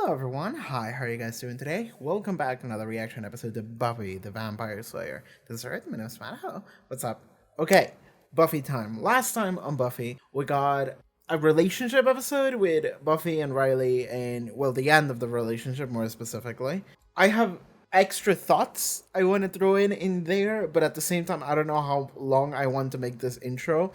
Hello everyone, hi, how are you guys doing today? Welcome back to another reaction episode to Buffy the Vampire Slayer. This is Haarute, my name is Matt. What's up? Okay, Buffy time. Last time on Buffy, we got a relationship episode with Buffy and Riley, and well, the end of the relationship more specifically. I have extra thoughts I want to throw in there, but at the same time, I don't know how long I want to make this intro.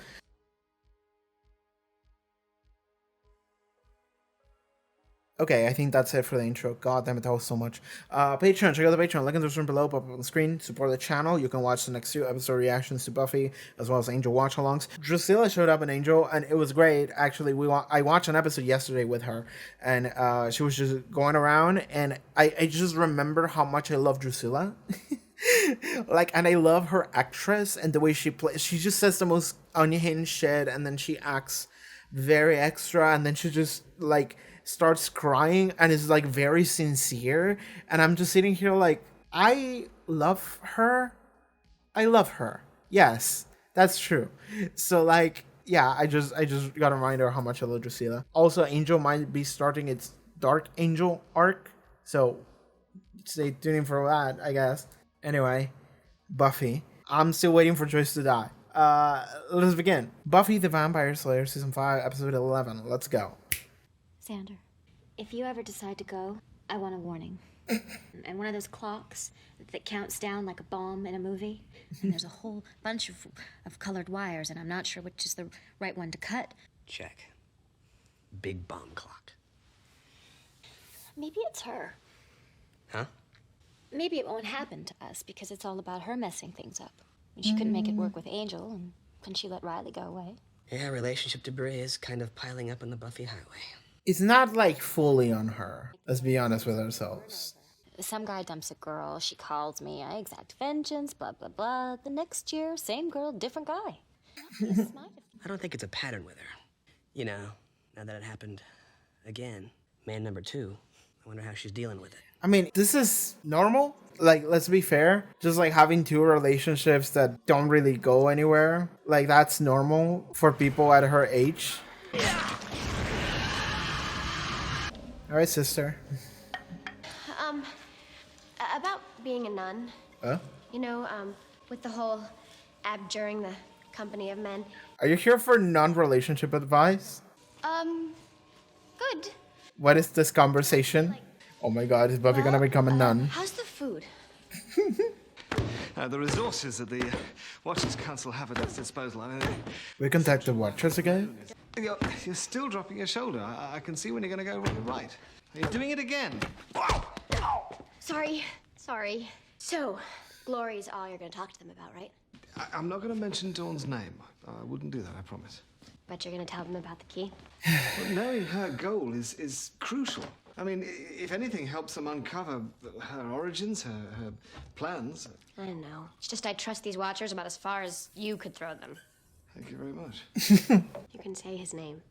Okay, I think that's it for the intro. God damn it, that was so much. Patreon, check out the Patreon. Link in the description below, pop up on the screen. Support the channel. You can watch the next 2 episode reactions to Buffy, as well as Angel watch-alongs. Drusilla showed up in Angel, and it was great. Actually, I watched an episode yesterday with her, and she was just going around, and I just remember how much I love Drusilla. And I love her actress and the way she plays. She just says the most unhinged shit, and then she acts very extra, and then she just starts crying and is very sincere, and I'm just sitting here I love her. Yes, that's true. So yeah, I just got a reminder how much I love Drusilla. Also, Angel might be starting its Dark Angel arc, so stay tuned in for that, I guess. Anyway, Buffy. I'm still waiting for Joyce to die. Let's begin. Buffy the Vampire Slayer, Season 5, Episode 11. Let's go. Sander, if you ever decide to go, I want a warning. And one of those clocks that counts down like a bomb in a movie. And there's a whole bunch of colored wires, and I'm not sure which is the right one to cut. Check. Big bomb clock. Maybe it's her. Huh? Maybe it won't happen to us because it's all about her messing things up. And she couldn't make it work with Angel, and then she let Riley go away. Yeah, relationship debris is kind of piling up on the Buffy highway. It's not fully on her. Let's be honest with ourselves. Some guy dumps a girl, she calls me, I exact vengeance, blah, blah, blah. The next year, same girl, different guy. I don't think it's a pattern with her. You know, now that it happened again, man number 2, I wonder how she's dealing with it. I mean, this is normal. Let's be fair. Just having 2 relationships that don't really go anywhere. That's normal for people at her age. All right, sister. About being a nun. Huh? You know, with the whole abjuring the company of men. Are you here for non-relationship advice? Good. What is this conversation? Oh my god, is Buffy gonna become a nun? How's the food? The resources that the Watchers Council have at its disposal. I mean, We contact the Watchers again? you're still dropping your shoulder. I can see when you're going to go right. You're doing it again. Wow. Sorry. So, Glory's all you're going to talk to them about, right? I'm not going to mention Dawn's name. I wouldn't do that, I promise. But you're going to tell them about the key? But knowing her goal is crucial. I mean, if anything helps them uncover her origins, her plans. I don't know. It's just I trust these Watchers about as far as you could throw them. Thank you very much. You can say his name.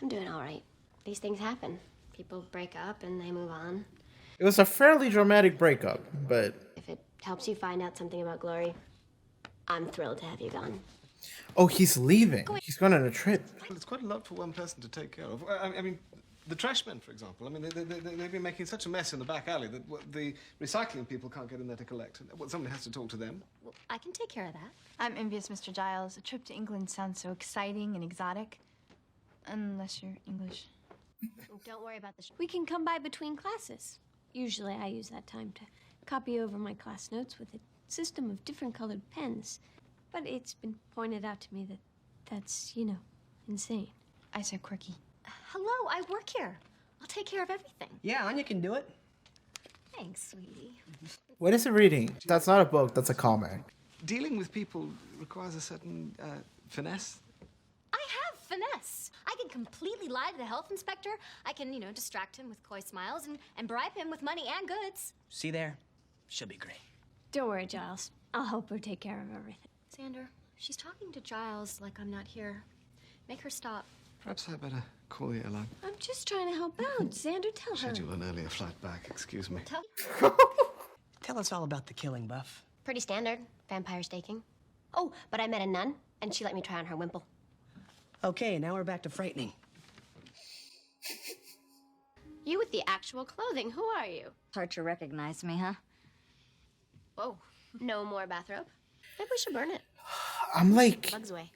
I'm doing all right. These things happen. People break up and they move on. It was a fairly dramatic breakup, but... If it helps you find out something about Glory, I'm thrilled to have you gone. Oh, he's leaving. He's going on a trip. Well, it's quite a lot for one person to take care of. I mean, the trashmen, for example. I mean, they've been making such a mess in the back alley that the recycling people can't get in there to collect. Well, somebody has to talk to them. Well, I can take care of that. I'm envious, Mr. Giles. A trip to England sounds so exciting and exotic. Unless you're English. Don't worry about the We can come by between classes. Usually I use that time to copy over my class notes with a system of different colored pens. But it's been pointed out to me that that's, insane. I said quirky. Hello, I work here. I'll take care of everything. Yeah, Anya can do it. Thanks, sweetie. What is it reading? That's not a book, that's a comic. Dealing with people requires a certain finesse. I have finesse. I can completely lie to the health inspector. I can, distract him with coy smiles and bribe him with money and goods. See there? She'll be great. Don't worry, Giles. I'll help her take care of everything. Sander, she's talking to Giles like I'm not here. Make her stop. Perhaps I better call you alone. I'm just trying to help out. Xander, tell her. Schedule an earlier flight back, excuse me. Tell us all about the killing, Buff. Pretty standard. Vampire staking. Oh, but I met a nun, and she let me try on her wimple. Okay, now we're back to frightening. You with the actual clothing. Who are you? Hard to recognize me, huh? Whoa. No more bathrobe? Maybe we should burn it. I'm like, Bugs away.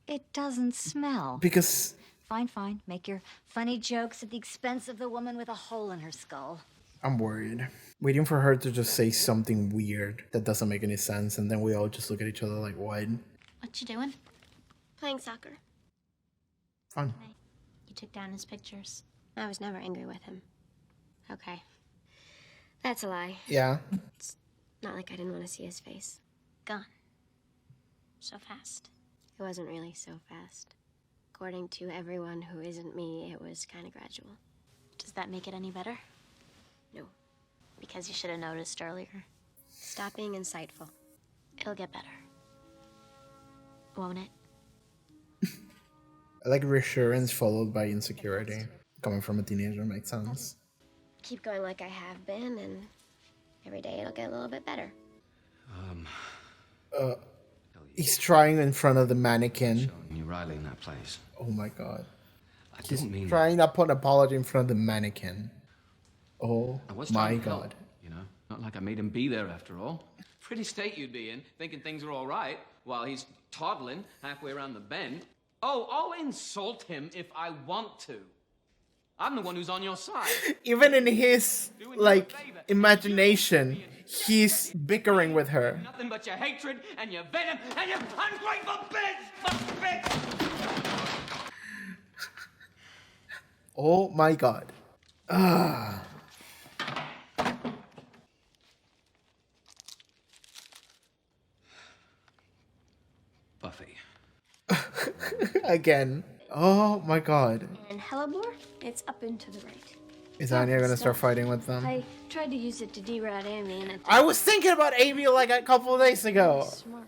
It doesn't smell. because Fine, fine. Make your funny jokes at the expense of the woman with a hole in her skull. I'm worried. Waiting for her to just say something weird that doesn't make any sense, and then we all just look at each other like, what? What you doing? Playing soccer. Fun. You took down his pictures. I was never angry with him. Okay. That's a lie. Yeah. Not like I didn't want to see his face. Gone. So fast. It wasn't really so fast. According to everyone who isn't me, it was kind of gradual. Does that make it any better? No. Because you should have noticed earlier. Stop being insightful. It'll get better. Won't it? I like reassurance followed by insecurity. Coming from a teenager makes sense. Keep going like I have been, and every day it'll get a little bit better. He's trying in front of the mannequin. Showing you Riley in that place. Oh my god. I didn't mean Trying to put an apology in front of the mannequin. Oh I was my trying to help, god. you know, not like I made him be there after all. Pretty state you'd be in, thinking things are all right, while he's toddling halfway around the bend. Oh, I'll insult him if I want to. I'm the one who's on your side. Even in his, like, imagination, he's bickering with her. Nothing but your hatred and your venom and your ungrateful bitch! Oh my god. Ah. Buffy. Again. Oh my god. And Hellebore, it's up and to the right. Is Anya gonna start fighting with them? I tried to use it to deride Amy, and I was thinking about Amy like a couple of days ago. smart.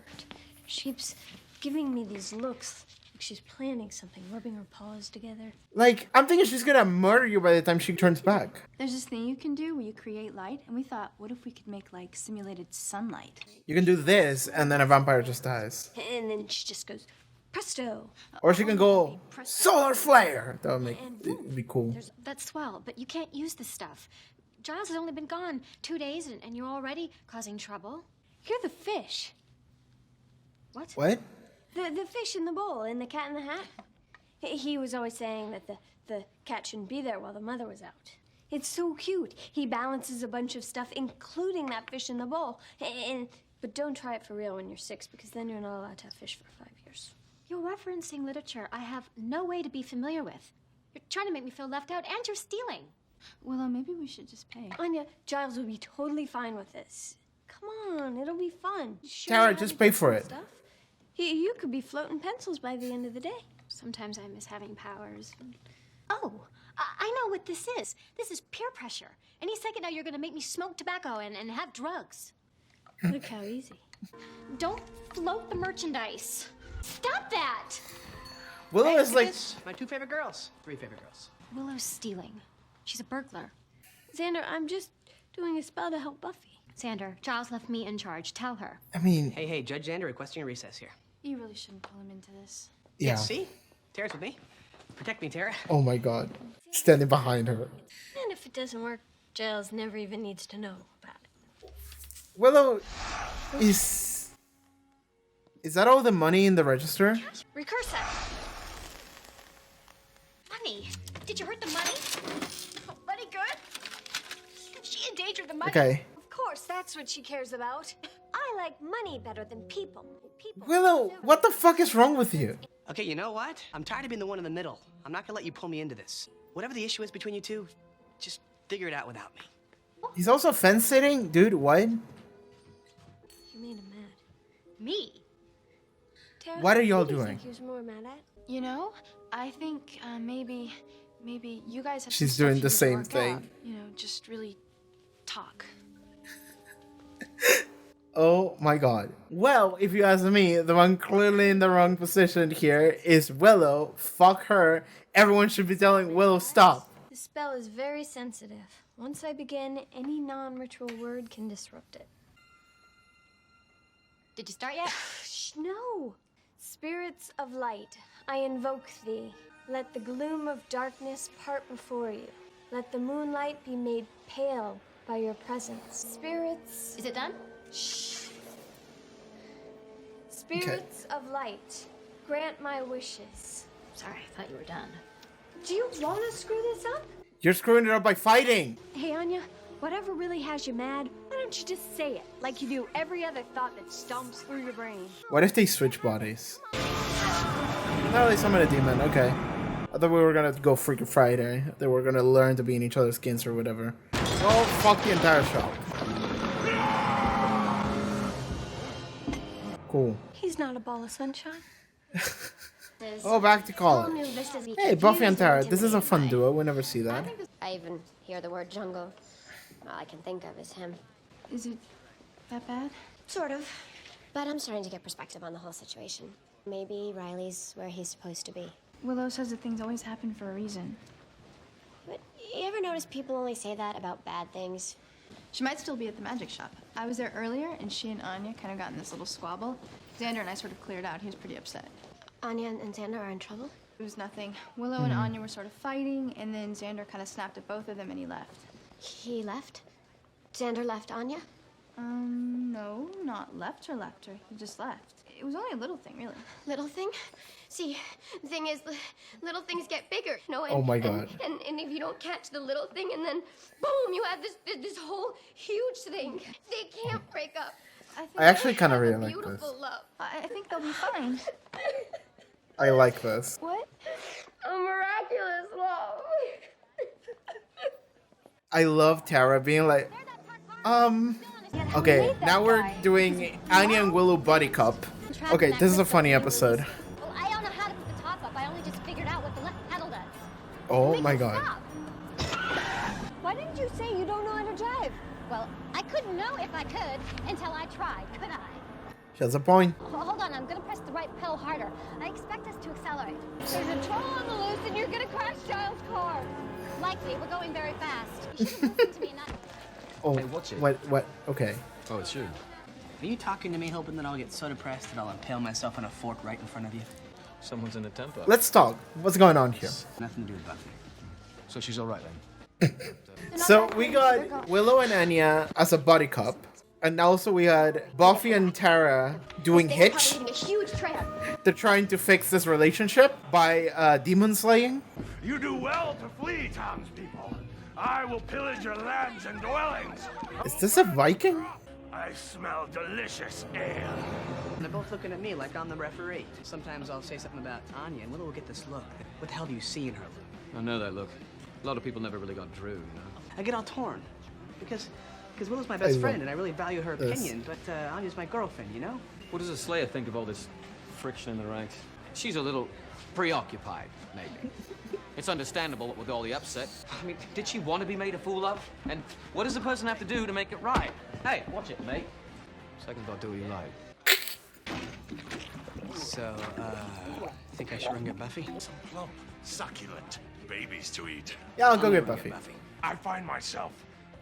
She keeps giving me these looks like she's planning something, rubbing her paws together. Like, I'm thinking she's gonna murder you by the time she turns back. There's this thing you can do where you create light, and we thought, what if we could make like simulated sunlight? You can do this, and then a vampire just dies. And then she just goes, presto. Or she can go solar flare. That would make it'd be cool. That's swell, but you can't use this stuff. Giles has only been gone 2 days, and you're already causing trouble. You're the fish. What? The fish in the bowl in the Cat in the Hat. He was always saying that the cat shouldn't be there while the mother was out. It's so cute. He balances a bunch of stuff, including that fish in the bowl. But don't try it for real when you're 6, because then you're not allowed to have fish for 5 years. You're referencing literature I have no way to be familiar with. You're trying to make me feel left out, and you're stealing. Willow, maybe we should just pay. Anya, Giles would be totally fine with this. Come on, it'll be fun. Show Tara, you how just to pay do for some it. Stuff. You could be floating pencils by the end of the day. Sometimes I miss having powers. Oh, I know what this is. This is peer pressure. Any second now you're gonna make me smoke tobacco and have drugs. Look how easy. Don't float the merchandise. Stop that! Willow is like, My 2 favorite girls. 3 favorite girls. Willow's stealing. She's a burglar. Xander, I'm just doing a spell to help Buffy. Xander, Giles left me in charge. Tell her. I mean, Hey, Judge Xander requesting a recess here. You really shouldn't pull him into this. yeah. See? Tara's with me. Protect me, Tara. Oh my god. Standing behind her. And if it doesn't work, Giles never even needs to know about it. Willow is that all the money in the register? Recursa! Money! Did you hurt the money? Money good? She endangered the money. Okay. Of course, that's what she cares about. I like money better than people. Willow, what the fuck is wrong with you? Okay, you know what? I'm tired of being the one in the middle. I'm not gonna let you pull me into this. Whatever the issue is between you two, just figure it out without me. He's also fence sitting? Dude, what? You made him mad. Me? Tara, What are y'all what do you doing? think he was more mad at? You know, I think maybe you guys have. She's some doing the stuff you same need to work thing. out. You know, just really talk. Oh my god. Well, if you ask me, the one clearly in the wrong position here is Willow. Fuck her. Everyone should be telling Willow stop. The spell is very sensitive. Once I begin, any non-ritual word can disrupt it. Did you start yet? Shh, no! Spirits of light, I invoke thee. Let the gloom of darkness part before you. Let the moonlight be made pale by your presence. Spirits. Is it done? Spirits of light, grant my wishes. Sorry, I thought you were done. Do you want to screw this up? You're screwing it up by fighting. Hey, Anya, whatever really has you mad, why don't you just say it like you do every other thought that stomps through your brain? What if they switch bodies? No, they summon a demon. Okay. I thought we were gonna go Freaky Friday. They were gonna learn to be in each other's skins or whatever. Oh, fuck the entire shop. Cool. He's not a ball of sunshine. Oh, back to college. Hey, Buffy and Tara. This is a fun duo. We never see that. I even hear the word jungle. All I can think of is him. Is it that bad? Sort of. But I'm starting to get perspective on the whole situation. Maybe Riley's where he's supposed to be. Willow says that things always happen for a reason. But you ever notice people only say that about bad things? She might still be at the magic shop. I was there earlier, and she and Anya kind of got in this little squabble. Xander and I sort of cleared out. He was pretty upset. Anya and Xander are in trouble? It was nothing. Willow and Anya were sort of fighting, and then Xander kind of snapped at both of them, and he left. He left? Xander left Anya? No, not left her. He just left. It was only a little thing, really. Little thing? See, the thing is, little things get bigger, you know? And, Oh my God. And if you don't catch the little thing, and then boom, you have this whole huge thing. They can't break up. I actually kind of They really have a like this. beautiful love. I think they'll be fine. I like this. What? A miraculous love. I love Tara being like, okay, now we're doing Anya and Willow buddy cup. Okay, this is a funny episode. Well, I don't know how to put the top up. I only just figured out what the left pedal does. Oh my god. Why didn't you say you don't know how to drive? Well, I couldn't know if I could until I tried, could I? She has a point. Hold on, I'm gonna press the right pedal harder. I expect us to accelerate. There's a troll on the loose and you're gonna crash Giles' car. Likely, we're going very fast. You should have listened to me, not... Oh, Hey, what's it? what? Okay. Oh, it's you. Are you talking to me hoping that I'll get so depressed that I'll impale myself on a fork right in front of you? Someone's in a temper. Let's talk. What's going on here? Nothing to do with Buffy. So she's all right then. So we got Willow and Anya as a buddy cup. And also we had Buffy and Tara doing Hitch. A huge tramp. They're trying to fix this relationship by demon slaying. You do well to flee, townspeople. I will pillage your lands and dwellings. Is this a Viking? I smell delicious ale. They're both looking at me like I'm the referee. Sometimes I'll say something about Anya, and Willow will get this look. What the hell do you see in her look? I know that look. A lot of people never really got Drew, you know. I get all torn because Willow's my best love friend, and I really value her this. opinion. But Anya's my girlfriend, you know. What does a Slayer think of all this friction in the ranks? She's a little preoccupied, maybe. It's understandable with all the upset. I mean, did she want to be made a fool of? And what does a person have to do to make it right? Hey, watch it, mate. Second thought, do what you like. So, think I should ring get Buffy? Some plump, succulent babies to eat. Yeah, I'll go I'm get gonna Buffy. I find myself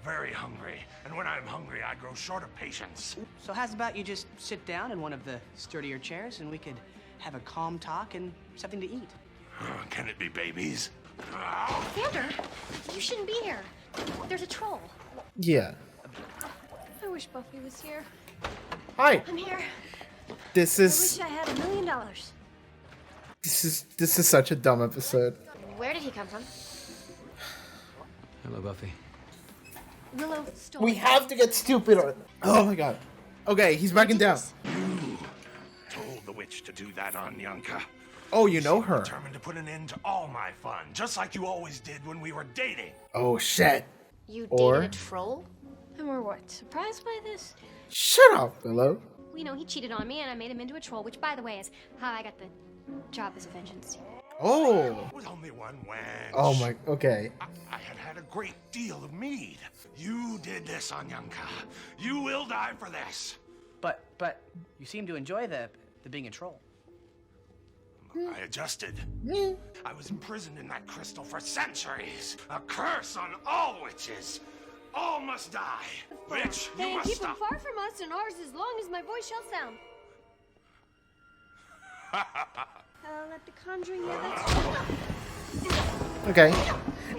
very hungry, and when I'm hungry, I grow short of patience. So how's about you just sit down in one of the sturdier chairs, and we could have a calm talk and something to eat? Can it be babies? Xander, you shouldn't be here. There's a troll. Yeah. I wish Buffy was here. Hi. I'm here. This I is wish I had $1 million. this is such a dumb episode. Where did he come from? Hello, Buffy. Willow stole We it. have to get stupid. Oh my god. Okay, he's backing down. You told the witch to do that on Yanka. Oh, you know her. Determined to put an end to all my fun, just like you always did when we were dating. Oh shit. You Or- dated a troll? And we're what, surprised by this? Shut up, Willow. Well, you know, he cheated on me and I made him into a troll, which, by the way, is how I got the job as a vengeance. Oh. It was only one wench. Oh my. Okay. I had had a great deal of mead. You did this on Yanka. You will die for this. But you seem to enjoy the being a troll. I adjusted. I was imprisoned in that crystal for centuries. A curse on all witches. All must die. Witch, you Hey, must keep him stop. far from us and ours as long as my voice shall sound. Let the conjuring hear that. Okay.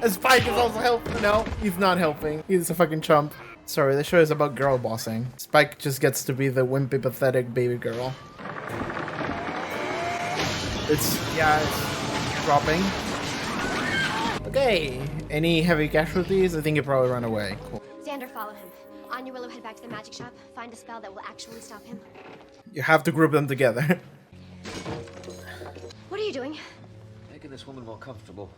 And Spike is also helping. No, he's not helping. He's a fucking chump. Sorry, the show is about girl bossing. Spike just gets to be the wimpy, pathetic baby girl. It's dropping. Okay, any heavy casualties? I think he probably ran away. Cool. Xander, follow him. Anya Willow, head back to the magic shop. Find a spell that will actually stop him. You have to group them together. What are you doing? Making this woman more comfortable.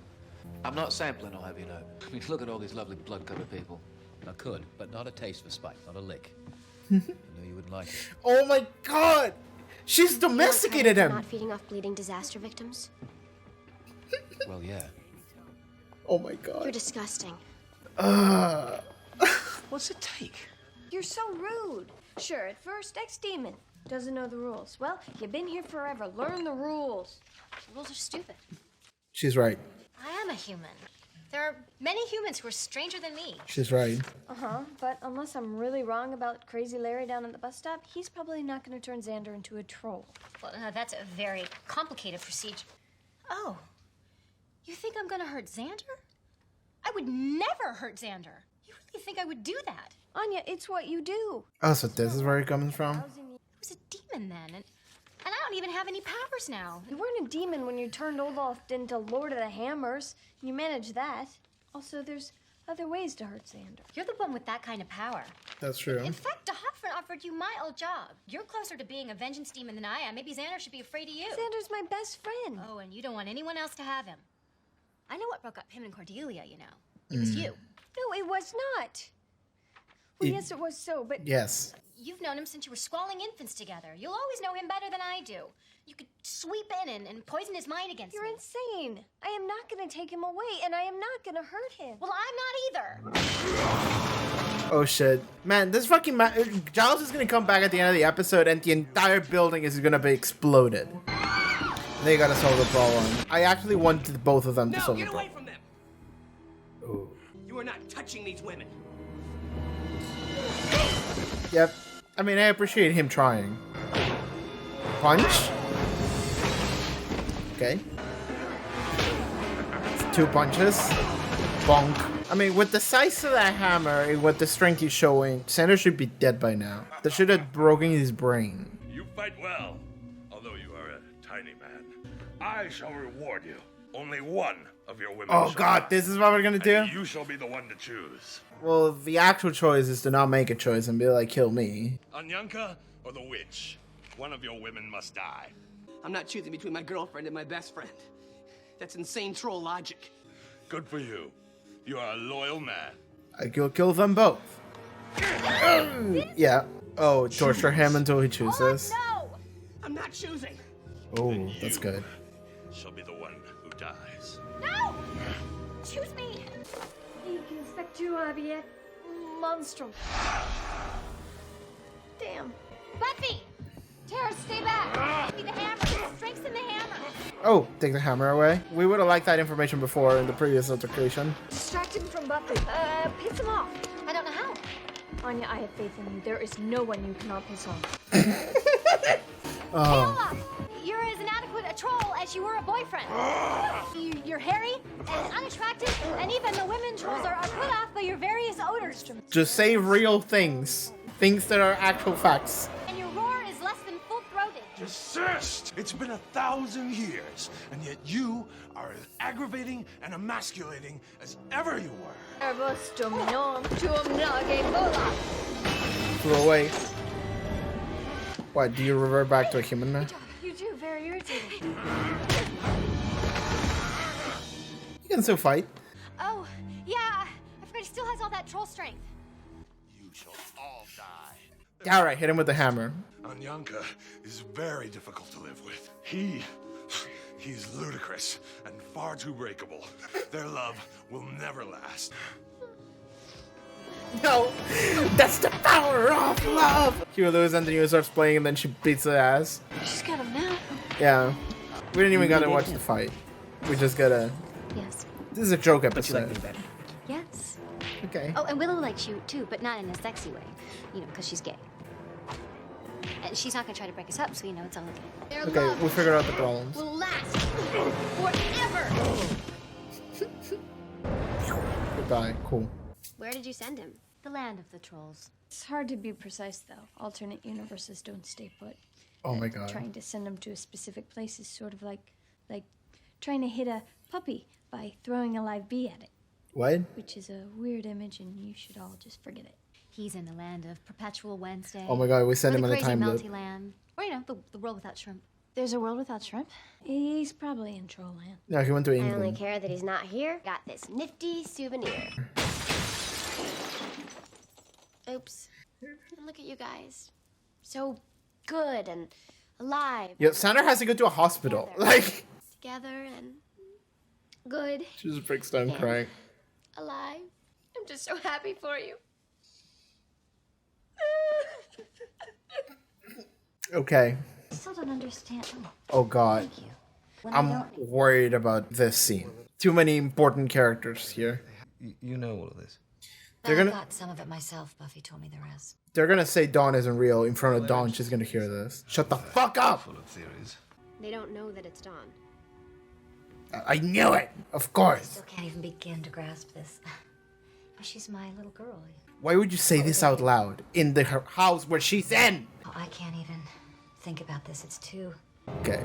I'm not sampling, I'll have you know. I mean, look at all these lovely blood-colored people. I could, but not a taste for Spike, not a lick. I knew you wouldn't like it. Oh my god! She's domesticated him! Not feeding off bleeding disaster victims? Well, yeah. Oh my god. You're disgusting. What's it take? You're so rude. Sure, at first, ex-demon. Doesn't know the rules. Well, you've been here forever. Learn the rules. The rules are stupid. She's right. I am a human. There are many humans who are stranger than me. She's right. But unless I'm really wrong about Crazy Larry down at the bus stop, he's probably not going to turn Xander into a troll. Well, that's a very complicated procedure. Oh, you think I'm gonna hurt Xander? I would never hurt Xander. You really think I would do that? Anya, it's what you do. Oh, so this is where it comes from? I was a demon then, and I don't even have any powers now. You weren't a demon when you turned Olaf into Lord of the Hammers. You managed that. Also, there's other ways to hurt Xander. You're the one with that kind of power. That's true. In fact, DeHoffman offered you my old job. You're closer to being a vengeance demon than I am. Maybe Xander should be afraid of you. Xander's my best friend. Oh, and you don't want anyone else to have him. I know what broke up him and Cordelia, you know. It was you. No, it was not. Well, yes, it was so, but... Yes. You've known him since you were squalling infants together. You'll always know him better than I do. You could sweep in and poison his mind against You're me. insane. I am not going to take him away, and I am not going to hurt him. Well, I'm not either. Oh shit. Man, this fucking Giles is gonna come back at the end of the episode and the entire building is gonna be exploded. They gotta solve the problem. I actually wanted both of them to solve the Get problem. away from them! Ooh. You are not touching these women. Yep. I mean, I appreciate him trying. Punch? Okay. 2 punches. Bonk. I mean, with the size of that hammer and with the strength he's showing, Xander should be dead by now. That should have broken his brain. You fight well, although you are a tiny man. I shall reward you. Only one of your women. Oh shall god, die, this is what we're gonna do? and you shall be the one to choose. Well, the actual choice is to not make a choice and be like, kill me. Anyanka or the witch? One of your women must die. I'm not choosing between my girlfriend and my best friend. That's insane troll logic. Good for you. You are a loyal man. I will kill them both. Yeah. Oh, torture him until he chooses. No! I'm not choosing. Oh, that's good. Shall be the one who dies. No! Choose me! Inspector Abiet Monstrum. Damn. Buffy! Tara, stay back! Give me the hammer! Strength's in the hammer! Oh, take the hammer away. We would have liked that information before in the previous altercation. Distract him from Buffy. Piss him off. I don't know how. Anya, I have faith in you. There is no one you cannot piss off. Olaf, you're as inadequate a troll as you were a boyfriend. You're hairy and unattractive, and even the women trolls are put off by your various odors. Just say real things. Things that are actual facts. And your roar is less than full-throated. Desist! It's been 1,000 years, and yet you are as aggravating and emasculating as ever you were. Throw away. What, do you revert back to a human now? You do, very irritating. You can still fight. Oh, yeah. I forgot he still has all that troll strength. You shall all die. Alright, hit him with the hammer. Anyanka is very difficult to live with. He's ludicrous and far too breakable. Their love will never last. No! That's the power of love! He will lose and then he starts playing and then she beats the ass. She's got him now. Yeah. We didn't even gotta watch the fight. We just gotta... Yes. This is a joke But you like episode. me better. Yes. Okay. Oh, and Willow likes you too, but not in a sexy way. You know, because she's gay. And she's not gonna try to break us up, so you know it's all okay. Their Okay, love we'll figure out the problems. will last forever. die. Cool. Where did you send him? The land of the trolls. It's hard to be precise, though. Alternate universes don't stay put. Oh my god. Trying to send them to a specific place is sort of like trying to hit a puppy by throwing a live bee at it. What? Which is a weird image, and you should all just forget it. He's in the land of Perpetual Wednesday. Oh my god, we sent or him the in a crazy time loop. melty land. Or, the world without shrimp. There's a world without shrimp? He's probably in Trollland. No, he went to I only England. care that he's not here. Got this nifty souvenir. Oops. And look at you guys. So good and alive. Yo, Sandra has to go to a hospital. Like, Together and good. she just breaks down Yeah. crying. Alive. I'm just so happy for you. Okay. I still don't understand. Oh god. Thank you. When I I'm don't... worried about this scene. Too many important characters here. You know all of this. They're I gonna- got some of it myself. Buffy told me the rest. They're gonna say Dawn isn't real in front of Dawn. She's gonna hear this. Shut the fuck up! Full of theories. They don't know that it's Dawn. I knew it! Of course. Still can't even begin to grasp this. But she's my little girl. Why would you say this out loud? In her house where she's in! Oh, I can't even think about this. It's too... Okay.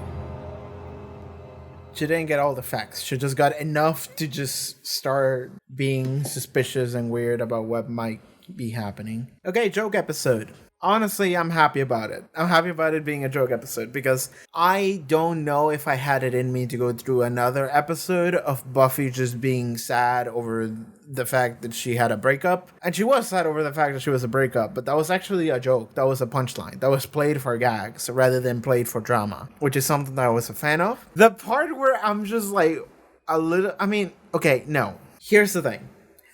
She didn't get all the facts. She just got enough to just start being suspicious and weird about what might be happening. Okay, joke episode. Honestly, I'm happy about it. I'm happy about it being a joke episode because I don't know if I had it in me to go through another episode of Buffy just being sad over the fact that she had a breakup. And she was sad over the fact that she was a breakup, but that was actually a joke. That was a punchline. That was played for gags rather than played for drama, which is something that I was a fan of. The part where I'm just like a little, I mean, okay, no. Here's the thing.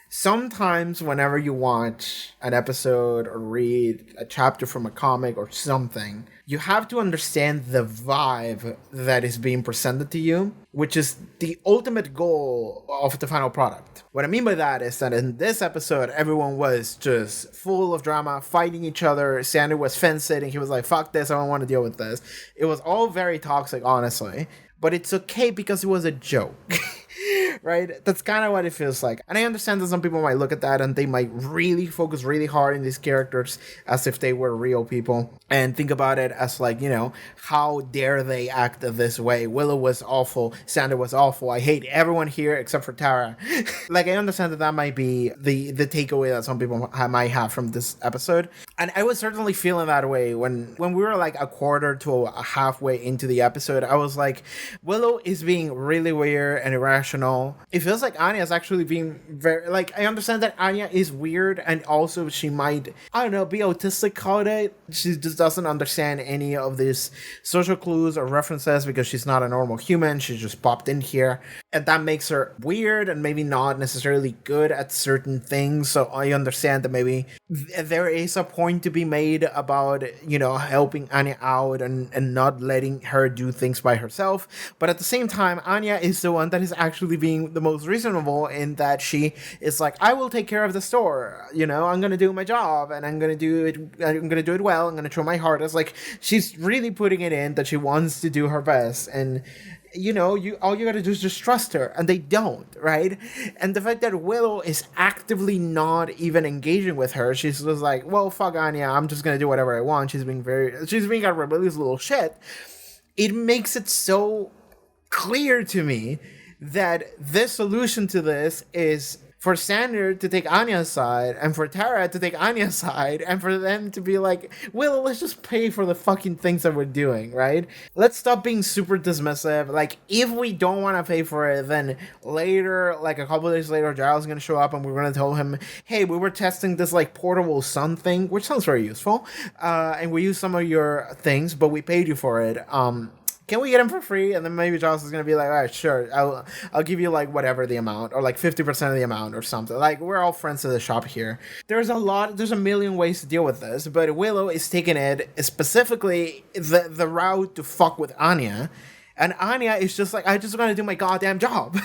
Sometimes whenever you watch an episode or read a chapter from a comic or something, you have to understand the vibe that is being presented to you, which is the ultimate goal of the final product. What I mean by that is that in this episode, everyone was just full of drama, fighting each other. Sander was fence-sitting. He was like, fuck this, I don't want to deal with this. It was all very toxic, honestly. But it's okay because it was a joke. Right? That's kind of what it feels like. And I understand that some people might look at that and they might really focus really hard in these characters as if they were real people and think about it as like, you know, how dare they act this way? Willow was awful. Sander was awful. I hate everyone here except for Tara. Like, I understand that might be the takeaway that some people might have from this episode. And I was certainly feeling that way when we were like a quarter to a halfway into the episode. I was like, Willow is being really weird and irrational. It feels like Anya is actually being very, like, I understand that Anya is weird and also she might, I don't know, be autistic called it. She just doesn't understand any of these social clues or references because she's not a normal human. She just popped in here and that makes her weird and maybe not necessarily good at certain things. So I understand that maybe there is a point to be made about, you know, helping Anya out and not letting her do things by herself. But at the same time, Anya is the one that is actually being the most reasonable in that she is like, I will take care of the store, you know, I'm gonna do my job and I'm gonna do it well, I'm gonna try my hardest. Like, she's really putting it in that she wants to do her best, and you know, all you gotta do is just trust her, and they don't, right? And the fact that Willow is actively not even engaging with her, she's just like, well, fuck Anya, I'm just gonna do whatever I want. She's being a rebellious little shit. It makes it so clear to me that the solution to this is for Sander to take Anya's side and for Tara to take Anya's side and for them to be like, Willow, let's just pay for the fucking things that we're doing, right? Let's stop being super dismissive. Like, if we don't want to pay for it, then later, like a couple of days later, Giles is going to show up and we're going to tell him, hey, we were testing this like portable sun thing, which sounds very useful. And we used some of your things, but we paid you for it. Can we get him for free? And then maybe Joss is going to be like, all right, sure. I'll give you like whatever the amount or like 50% of the amount or something. Like, we're all friends of the shop here. There's a million ways to deal with this, but Willow is taking it specifically the route to fuck with Anya And Anya is just like, I just want to do my goddamn job.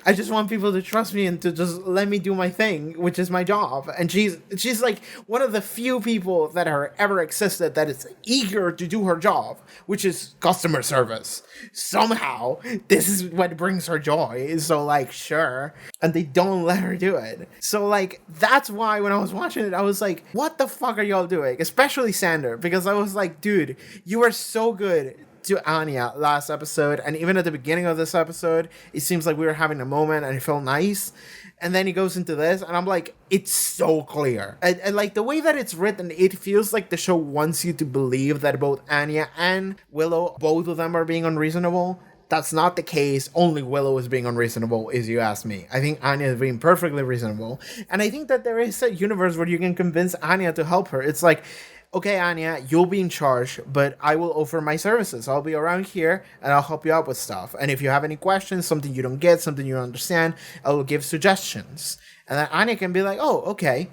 I just want people to trust me and to just let me do my thing, which is my job. And she's like one of the few people that are ever existed that is eager to do her job, which is customer service. Somehow, this is what brings her joy. So like, sure. And they don't let her do it. So like, that's why when I was watching it, I was like, what the fuck are y'all doing? Especially Sander, because I was like, dude, you are so good to Anya last episode, and even at the beginning of this episode, it seems like we were having a moment and it felt nice. And then he goes into this, and I'm like, it's so clear. And like the way that it's written, it feels like the show wants you to believe that both Anya and Willow, both of them are being unreasonable. That's not the case. Only Willow is being unreasonable, if you ask me. I think Anya is being perfectly reasonable. And I think that there is a universe where you can convince Anya to help her. It's like, okay, Anya, you'll be in charge, but I will offer my services. I'll be around here and I'll help you out with stuff. And if you have any questions, something you don't get, something you don't understand, I will give suggestions. And then Anya can be like, oh, okay,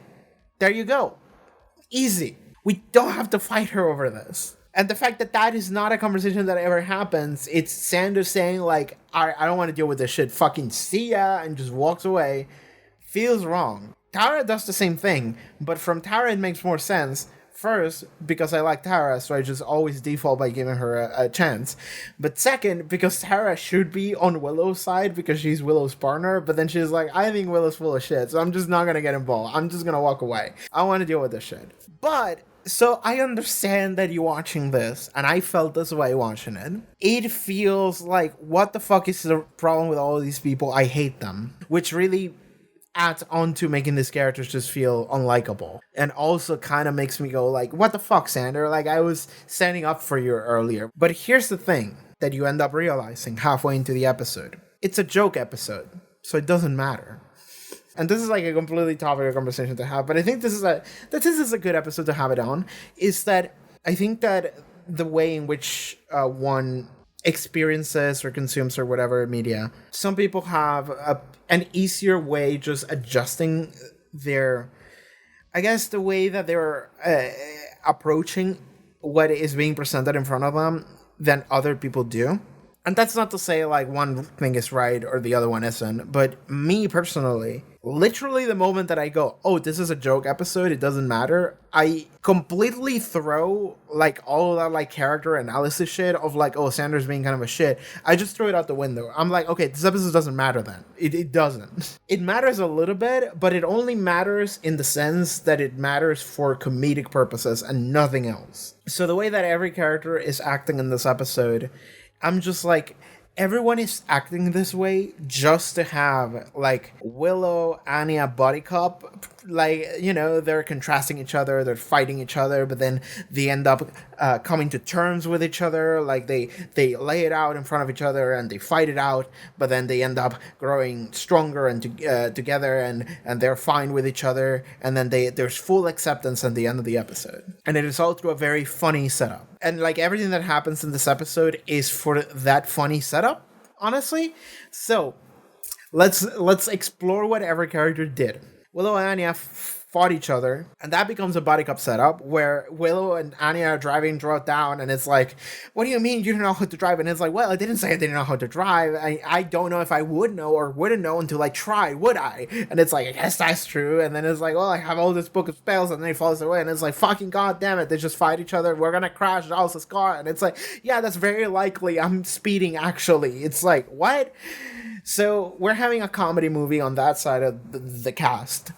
there you go. Easy. We don't have to fight her over this. And the fact that that is not a conversation that ever happens, it's Sander saying like, I don't want to deal with this shit, fucking see ya, and just walks away, feels wrong. Tara does the same thing, but from Tara it makes more sense. First, because I like Tara, so I just always default by giving her a chance. But second, because Tara should be on Willow's side because she's Willow's partner, but then she's like, I think Willow's full of shit, so I'm just not gonna get involved. I'm just gonna walk away. I want to deal with this shit. But, so I understand that you're watching this, and I felt this way watching it. It feels like, what the fuck is the problem with all of these people? I hate them. Which really adds on to making these characters just feel unlikable, and also kind of makes me go like, what the fuck, Sander? Like, I was standing up for you earlier. But here's the thing that you end up realizing halfway into the episode. It's a joke episode, so it doesn't matter. And this is like a completely topic of conversation to have, but I think this is a good episode to have it on, is that I think that the way in which one experiences or consumes or whatever media, some people have an easier way just adjusting their, I guess, the way that they're approaching what is being presented in front of them than other people do. And that's not to say like one thing is right or the other one isn't, but me personally, literally the moment that I go, oh, this is a joke episode, it doesn't matter, I completely throw like all of that like character analysis shit of like, oh, Sander's being kind of a shit. I just throw it out the window. I'm like, okay, this episode doesn't matter then. It doesn't. It matters a little bit, but it only matters in the sense that it matters for comedic purposes and nothing else. So the way that every character is acting in this episode, I'm just like, everyone is acting this way just to have like Willow, Anya buddy cop. Like, you know, they're contrasting each other, they're fighting each other, but then they end up coming to terms with each other. Like they lay it out in front of each other and they fight it out, but then they end up growing stronger and together, and they're fine with each other, and then there's full acceptance at the end of the episode. And it is all through a very funny setup. And like everything that happens in this episode is for that funny setup, honestly. So let's explore what every character did. Willow and Anya fought each other, and that becomes a body cop setup where Willow and Anya are driving Drew down, and it's like, what do you mean you don't know how to drive? And it's like, well, I didn't say I didn't know how to drive. I don't know if I would know or wouldn't know until I try, would I? And it's like, I guess that's true. And then it's like, well, I have all this book of spells, and then he falls away, and it's like, fucking goddamn it, they just fight each other. We're gonna crash Alice's car. And it's like, yeah, that's very likely. I'm speeding, actually. It's like, what? So we're having a comedy movie on that side of the cast.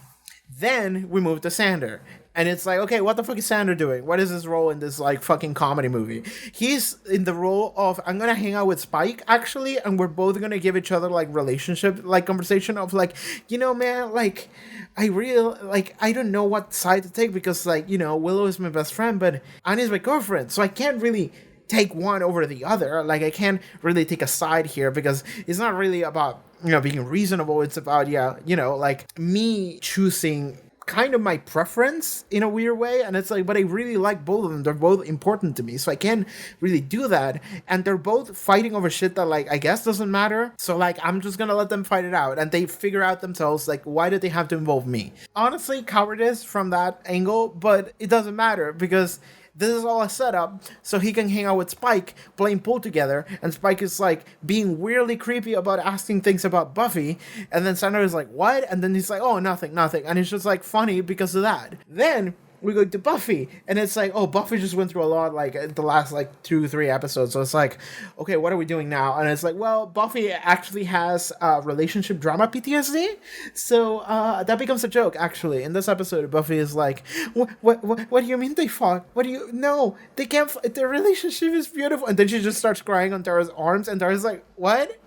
Then we move to Sander. And it's like, okay, what the fuck is Sander doing? What is his role in this, like, fucking comedy movie? He's in the role of, I'm gonna hang out with Spike, actually, and we're both gonna give each other, like, relationship, like, conversation of, like, you know, man, like, I don't know what side to take because, like, you know, Willow is my best friend, but Annie's my girlfriend, so I can't really take one over the other. Like, I can't really take a side here because it's not really about, you know, being reasonable. It's about, yeah, you know, like me choosing kind of my preference in a weird way. And it's like, but I really like both of them. They're both important to me, so I can't really do that. And they're both fighting over shit that, like, I guess doesn't matter. So, like, I'm just gonna let them fight it out. And they figure out themselves, like, why did they have to involve me? Honestly, cowardice from that angle, but it doesn't matter because this is all a setup so he can hang out with Spike playing pool together, and Spike is like being weirdly creepy about asking things about Buffy, and then Xander is like, what? And then he's like, oh, nothing, and it's just like funny because of that. Then we go to Buffy, and it's like, oh, Buffy just went through a lot, like, the last, like, 2-3 episodes, so it's like, okay, what are we doing now? And it's like, well, Buffy actually has relationship drama PTSD, so that becomes a joke, actually. In this episode, Buffy is like, what do you mean they fought? No, they can't, their relationship is beautiful, and then she just starts crying on Tara's arms, and Tara's like, what?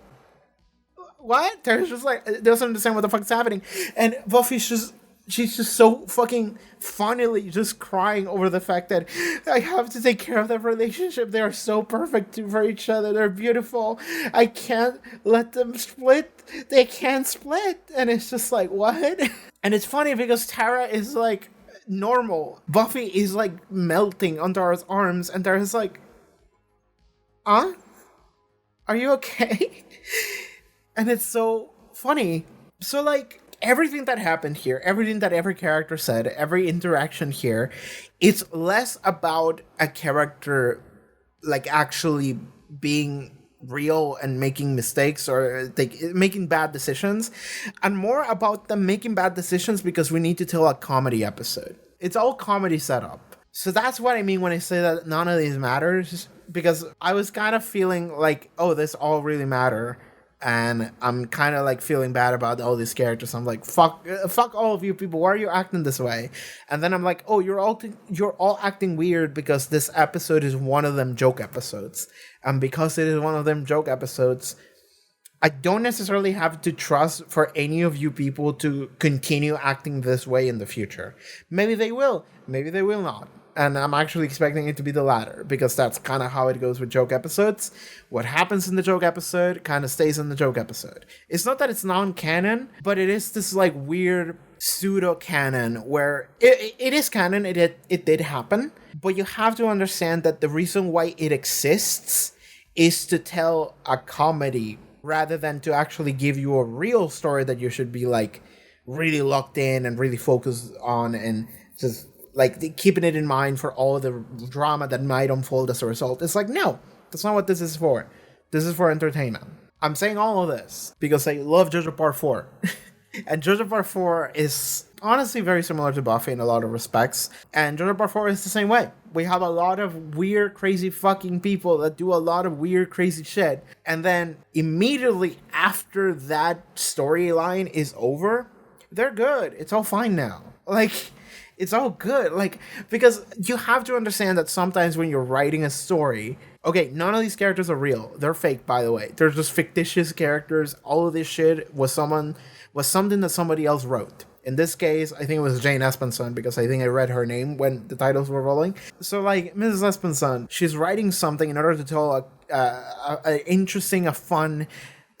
Tara's just like, doesn't understand what the fuck's happening, and she's just so fucking funnily just crying over the fact that I have to take care of their relationship. They are so perfect for each other. They're beautiful. I can't let them split. They can't split. And it's just like, what? And it's funny because Tara is like normal. Buffy is like melting on Tara's arms, and Tara's like, huh? Are you okay? And it's so funny. So like, everything that happened here, everything that every character said, every interaction here, it's less about a character like actually being real and making mistakes or like making bad decisions, and more about them making bad decisions because we need to tell a comedy episode. It's all comedy setup. So that's what I mean when I say that none of these matters, because I was kind of feeling like, oh, this all really matter. And I'm kind of like feeling bad about all these characters. I'm like, fuck all of you people. Why are you acting this way? And then I'm like, oh, you're all acting weird because this episode is one of them joke episodes. And because it is one of them joke episodes, I don't necessarily have to trust for any of you people to continue acting this way in the future. Maybe they will. Maybe they will not. And I'm actually expecting it to be the latter, because that's kind of how it goes with joke episodes. What happens in the joke episode kind of stays in the joke episode. It's not that it's non-canon, but it is this like weird pseudo-canon where it is canon, it did happen, but you have to understand that the reason why it exists is to tell a comedy rather than to actually give you a real story that you should be like really locked in and really focused on and just like keeping it in mind for all the drama that might unfold as a result. It's like, no, that's not what this is for. This is for entertainment. I'm saying all of this because I love JoJo Part 4. And JoJo Part 4 is honestly very similar to Buffy in a lot of respects. And JoJo Part 4 is the same way. We have a lot of weird, crazy fucking people that do a lot of weird, crazy shit. And then immediately after that storyline is over, they're good. It's all fine now. Like, it's all good, like, because you have to understand that sometimes when you're writing a story, okay, none of these characters are real. They're fake, by the way. They're just fictitious characters. All of this shit was something that somebody else wrote. In this case, I think it was Jane Espenson, because I think I read her name when the titles were rolling. So, like, Mrs. Espenson, she's writing something in order to tell a interesting, a fun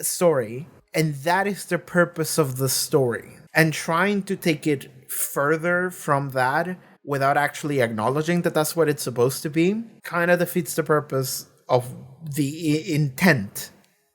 story, and that is the purpose of the story. And trying to take it further from that without actually acknowledging that that's what it's supposed to be kind of defeats the purpose of the intent,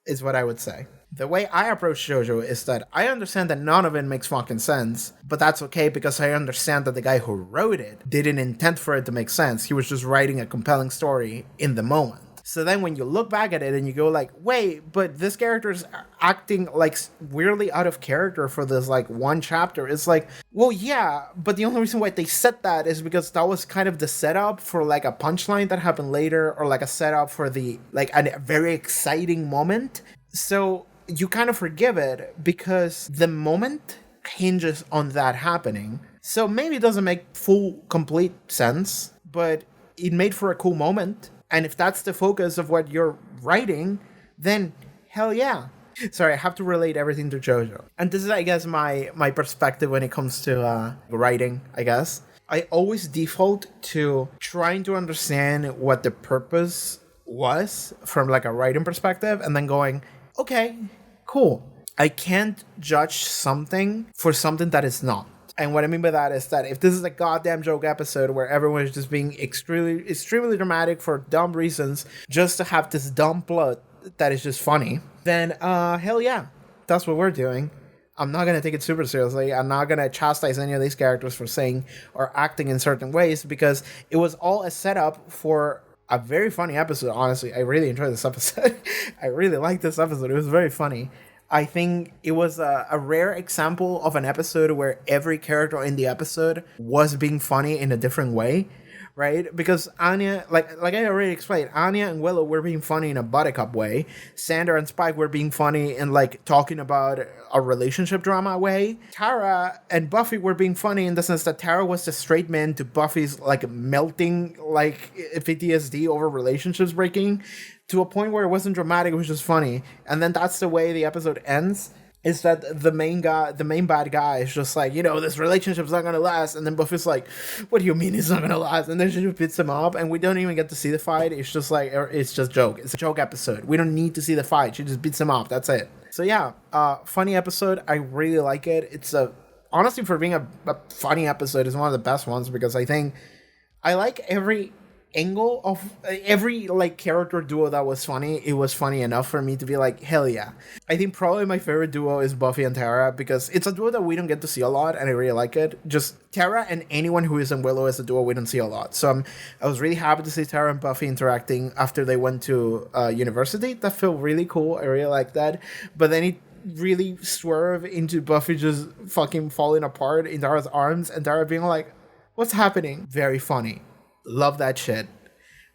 is what I would say. The way I approach JoJo is that I understand that none of it makes fucking sense, but that's okay because I understand that the guy who wrote it didn't intend for it to make sense. He was just writing a compelling story in the moment. So then when you look back at it and you go like, wait, but this character is acting like weirdly out of character for this like one chapter. It's like, well, yeah, but the only reason why they said that is because that was kind of the setup for like a punchline that happened later, or like a setup for the like a very exciting moment. So you kind of forgive it because the moment hinges on that happening. So maybe it doesn't make full, complete sense, but it made for a cool moment. And if that's the focus of what you're writing, then hell yeah. Sorry, I have to relate everything to JoJo. And this is, I guess, my perspective when it comes to writing, I guess. I always default to trying to understand what the purpose was from like a writing perspective, and then going, okay, cool. I can't judge something for something that is not. And what I mean by that is that if this is a goddamn joke episode where everyone is just being extremely dramatic for dumb reasons just to have this dumb plot that is just funny, then hell yeah, that's what we're doing. I'm not going to take it super seriously. I'm not going to chastise any of these characters for saying or acting in certain ways because it was all a setup for a very funny episode. Honestly, I really enjoyed this episode. I really liked this episode. It was very funny. I think it was a rare example of an episode where every character in the episode was being funny in a different way. Right, because Anya, like I already explained, Anya and Willow were being funny in a buttercup way. Xander and Spike were being funny in like talking about a relationship drama way. Tara and Buffy were being funny in the sense that Tara was the straight man to Buffy's like melting like PTSD over relationships breaking to a point where it wasn't dramatic, it was just funny. And then that's the way the episode ends. Is that the main bad guy is just like, this relationship's not gonna last, and then Buffy's like, what do you mean it's not gonna last? And then she just beats him up, and we don't even get to see the fight. It's just like, it's just joke. It's a joke episode. We don't need to see the fight. She just beats him up. That's it. So yeah, funny episode. I really like it. It's honestly, for being a funny episode, it's one of the best ones because I think I like every angle of every like character duo that was funny. It was funny enough for me to be like, hell yeah. I think probably my favorite duo is Buffy and Tara because it's a duo that we don't get to see a lot and I really like it. Just Tara and anyone who is in Willow is a duo we don't see a lot. So I was really happy to see Tara and Buffy interacting after they went to university. That felt really cool. I really like that. But then it really swerved into Buffy just fucking falling apart in Tara's arms and Tara being like, what's happening? Very funny. Love that shit.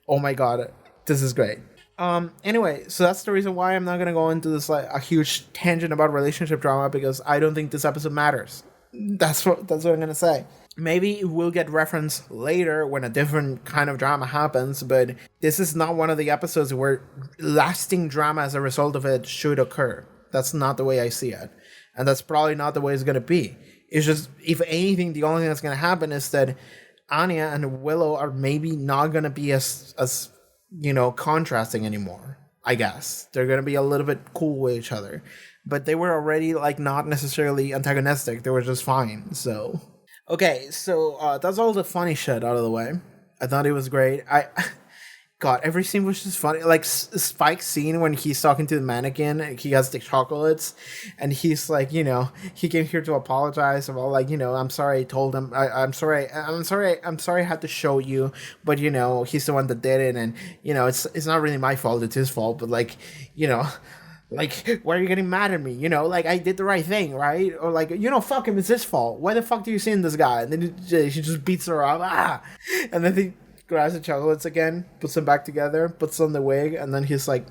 Oh my god, this is great. Anyway, so that's the reason why I'm not gonna go into this like a huge tangent about relationship drama because I don't think this episode matters. That's what I'm gonna say. Maybe it will get referenced later when a different kind of drama happens, but this is not one of the episodes where lasting drama as a result of it should occur. That's not the way I see it, and that's probably not the way it's gonna be. It's just, if anything, the only thing that's gonna happen is that Anya and Willow are maybe not going to be as contrasting anymore, I guess. They're going to be a little bit cool with each other. But they were already, like, not necessarily antagonistic. They were just fine, so. Okay, so that's all the funny shit out of the way. I thought it was great. God, every scene was just funny. Like, Spike's scene when he's talking to the mannequin, he has the chocolates, and he's like, he came here to apologize about, like, I'm sorry I told him, I'm sorry I had to show you, but, he's the one that did it, and, it's not really my fault, it's his fault, but, like, like, why are you getting mad at me? Like, I did the right thing, right? Or, like, fuck him, it's his fault. Why the fuck do you see in this guy? And then she just beats her up, and then he grabs the chocolates again, puts them back together, puts on the wig, and then he's like,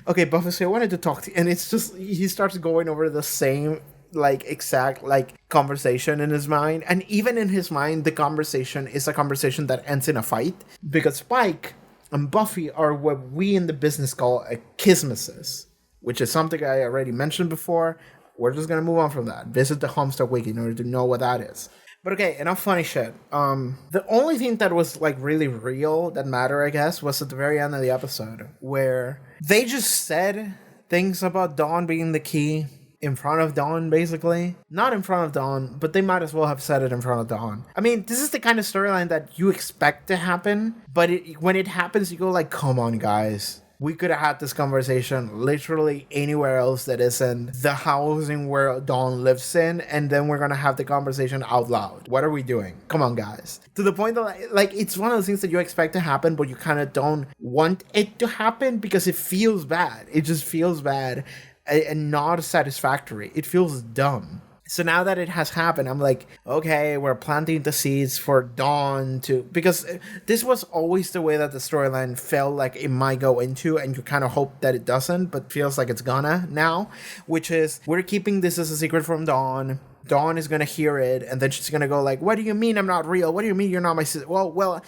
okay, Buffy, so I wanted to talk to you. And it's just, he starts going over the same, like, exact, like, conversation in his mind. And even in his mind, the conversation is a conversation that ends in a fight. Because Spike and Buffy are what we in the business call a kismesis, which is something I already mentioned before. We're just going to move on from that. Visit the Homestuck Wiki in order to know what that is. But okay, enough funny shit. The only thing that was like really real that mattered, I guess, was at the very end of the episode where they just said things about Dawn being the key in front of Dawn, basically. Not in front of Dawn, but they might as well have said it in front of Dawn. I mean, this is the kind of storyline that you expect to happen, but when it happens, you go like, come on, guys. We could have had this conversation literally anywhere else that isn't the housing where Dawn lives in, and then we're gonna have the conversation out loud. What are we doing? Come on, guys. To the point that, like, it's one of those things that you expect to happen, but you kind of don't want it to happen because it feels bad. It just feels bad and not satisfactory. It feels dumb. So now that it has happened, I'm like, okay, we're planting the seeds for Dawn to... Because this was always the way that the storyline felt like it might go into, and you kind of hope that it doesn't, but feels like it's gonna now, which is, we're keeping this as a secret from Dawn. Dawn is gonna hear it, and then she's gonna go like, what do you mean I'm not real? What do you mean you're not my sister? Well,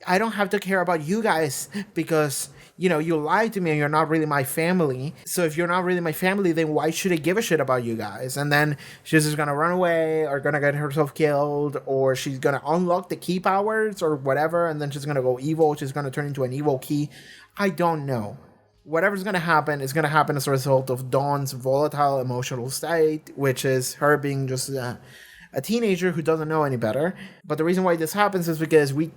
I don't have to care about you guys because... you lied to me and you're not really my family. So if you're not really my family, then why should I give a shit about you guys? And then she's just gonna run away or gonna get herself killed, or she's gonna unlock the key powers or whatever, and then she's gonna go evil. She's gonna turn into an evil key. I don't know. Whatever's gonna happen is gonna happen as a result of Dawn's volatile emotional state, which is her being just a teenager who doesn't know any better. But the reason why this happens is because we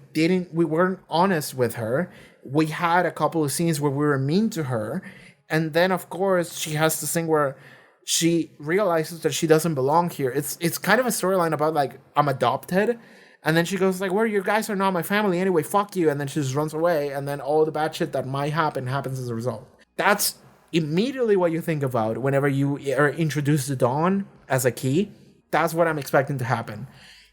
weren't honest with her. We had a couple of scenes where we were mean to her, and then of course she has this thing where she realizes that she doesn't belong here. It's kind of a storyline about like, I'm adopted. And then she goes like, well, you guys are not my family anyway, fuck you. And then she just runs away. And then all the bad shit that might happen happens as a result. That's immediately what you think about whenever you are introduced to Dawn as a key. That's what I'm expecting to happen.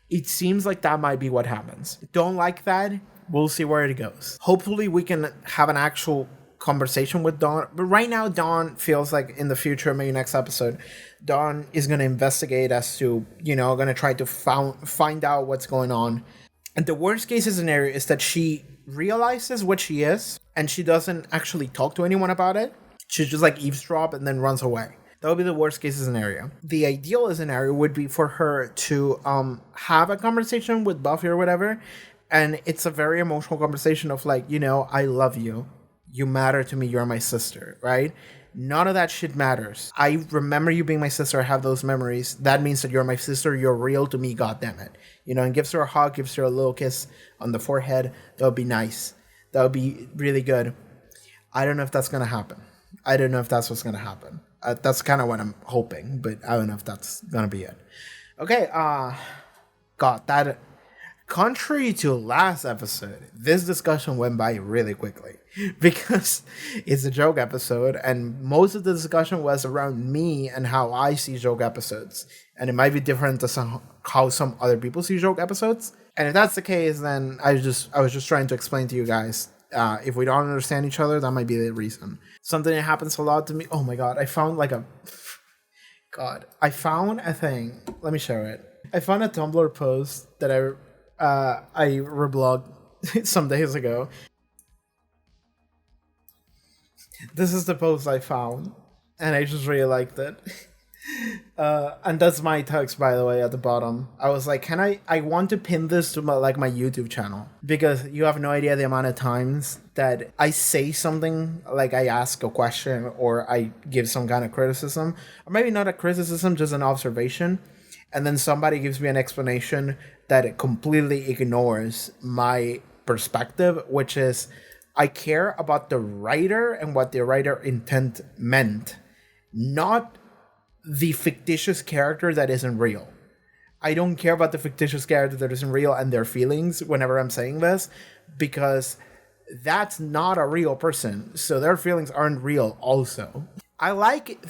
It seems like that might be what happens. Don't like that. We'll see where it goes. Hopefully we can have an actual conversation with Dawn. But right now, Dawn feels like in the future, maybe next episode, Dawn is going to investigate as to, going to try to find out what's going on. And the worst case scenario is that she realizes what she is and she doesn't actually talk to anyone about it. She just like eavesdrop and then runs away. That would be the worst case scenario. The ideal scenario would be for her to have a conversation with Buffy or whatever. And it's a very emotional conversation of like, I love you. You matter to me. You're my sister, right? None of that shit matters. I remember you being my sister. I have those memories. That means that you're my sister. You're real to me. God damn it. And gives her a hug, gives her a little kiss on the forehead. That would be nice. That would be really good. I don't know if that's going to happen. I don't know if that's what's going to happen. That's kind of what I'm hoping, but I don't know if that's going to be it. Okay. God, that... Contrary to last episode, this discussion went by really quickly because it's a joke episode and most of the discussion was around me and how I see joke episodes. And it might be different to how some other people see joke episodes. And if that's the case, then I was just trying to explain to you guys, if we don't understand each other, that might be the reason. Something that happens a lot to me. Oh my God, I found a thing. Let me show it. I found a Tumblr post that I reblogged some days ago. This is the post I found, and I just really liked it. And that's my text, by the way, at the bottom. I was like, I want to pin this to my YouTube channel, because you have no idea the amount of times that I say something, like I ask a question or I give some kind of criticism, or maybe not a criticism, just an observation, and then somebody gives me an explanation that it completely ignores my perspective, which is I care about the writer and what the writer intent meant, not the fictitious character that isn't real. I don't care about the fictitious character that isn't real and their feelings whenever I'm saying this, because that's not a real person. So their feelings aren't real also. I like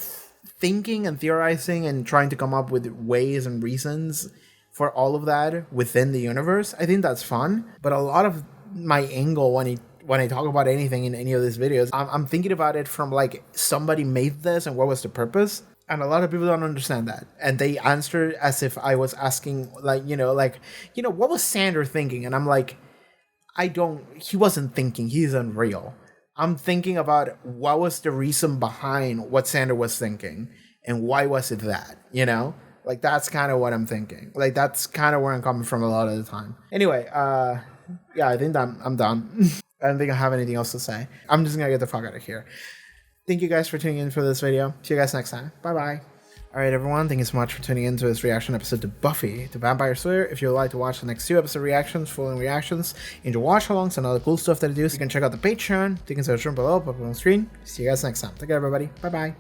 thinking and theorizing and trying to come up with ways and reasons for all of that within the universe. I think that's fun. But a lot of my angle when I talk about anything in any of these videos, I'm thinking about it from like, somebody made this and what was the purpose? And a lot of people don't understand that. And they answer as if I was asking what was Sander thinking? And I'm like, he wasn't thinking, he's unreal. I'm thinking about what was the reason behind what Sander was thinking and why was it that, Like, that's kind of what I'm thinking. Like, that's kind of where I'm coming from a lot of the time. Anyway, yeah, I think I'm done. I don't think I have anything else to say. I'm just going to get the fuck out of here. Thank you guys for tuning in for this video. See you guys next time. Bye-bye. All right, everyone. Thank you so much for tuning in to this reaction episode to Buffy the Vampire Slayer. If you'd like to watch the next 2 episode reactions, full-length reactions, into watch-alongs, and other cool stuff that I do, you can check out the Patreon. You can search room below, pop up on the screen. See you guys next time. Take care, everybody. Bye-bye.